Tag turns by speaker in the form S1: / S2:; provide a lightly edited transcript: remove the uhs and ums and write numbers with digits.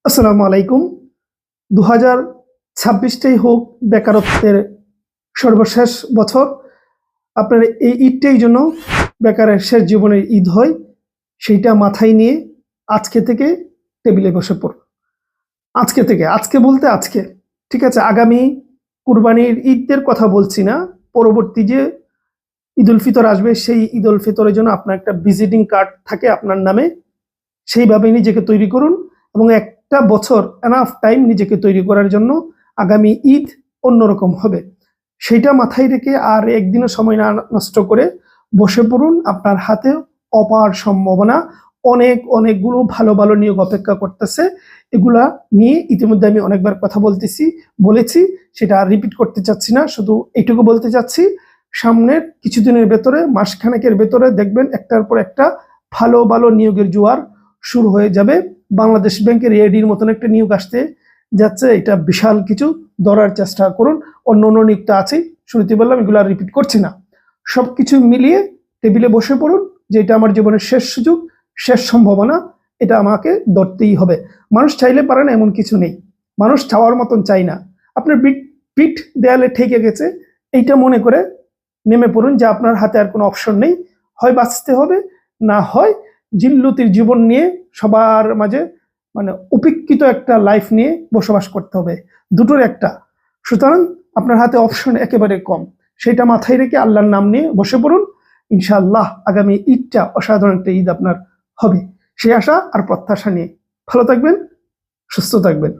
S1: আসসালামু আলাইকুম। 2026টাই হোক বেকারত্বের সর্বশেষ বছর। আপনার এই ঈদটাই যেন বেকারের শেষ জীবনের ঈদ হয়, সেইটা মাথায় নিয়ে আজকে থেকে টেবিলে বসে পড়ুন। আজকে থেকে, আজকে বলতে আজকে, ঠিক আছে? আগামী কুরবানির ঈদের কথা বলছি না, পরবর্তী যে ঈদ উল ফিতর আসবে সেই ঈদ উল ফিতরের জন্য আপনার একটা ভিজিটিং কার্ড থাকে আপনার নামে, সেইভাবে নিজেকে তৈরি করুন এবং একটা বছর এনাফ টাইম নিজেকে তৈরি করার জন্য। আগামী ঈদ অন্যরকম হবে, সেইটা মাথায় রেখে আর একদিনও সময় না নষ্ট করে বসে পড়ুন। আপনার হাতে অপার সম্ভাবনা, অনেকগুলো ভালো ভালো নিয়োগ অপেক্ষা করতেছে। এগুলা নিয়ে ইতিমধ্যে আমি অনেকবার কথা বলেছি, সেটা আর রিপিট করতে চাচ্ছি না। শুধু এইটুকু বলতে চাচ্ছি, সামনের কিছুদিনের ভেতরে, মাসখানেকের ভেতরে দেখবেন একটার পর একটা ভালো ভালো নিয়োগের জোয়ার শুরু হয়ে যাবে। বাংলাদেশ ব্যাংকের এডির মতন একটা নিয়োগ আসতে যাচ্ছে, এটা বিশাল কিছু। ধরার চেষ্টা করুন। অন্য নিয়োগটা আছে, শুরুতে বললাম, এগুলো আর রিপিট করছি না। সবকিছু মিলিয়ে টেবিলে বসে পড়ুন, যে এটা আমার জীবনের শেষ সুযোগ, শেষ সম্ভাবনা, এটা আমাকে ধরতেই হবে। মানুষ চাইলে পারে না এমন কিছু নেই, মানুষ চাওয়ার মতন চাই না। আপনার পিঠ দেয়ালে ঠেকে গেছে, এইটা মনে করে নেমে পড়ুন যে আপনার হাতে আর কোনো অপশন নেই। হয় বাঁচতে হবে, না হয় জিল্লুতির জীবন নিয়ে সবার মাঝে মানে উপেক্ষিত একটা লাইফ নিয়ে বসবাস করতে হবে, দুটোর একটা। সুতরাং আপনার হাতে অপশন একেবারে কম, সেটা মাথায় রেখে আল্লাহর নাম নিয়ে বসে পড়ুন। ইনশাআল্লাহ আগামী ঈদটা অসাধারণ একটা ঈদ আপনার হবে, সেই আশা আর প্রত্যাশা নিয়ে ভালো থাকবেন, সুস্থ থাকবেন।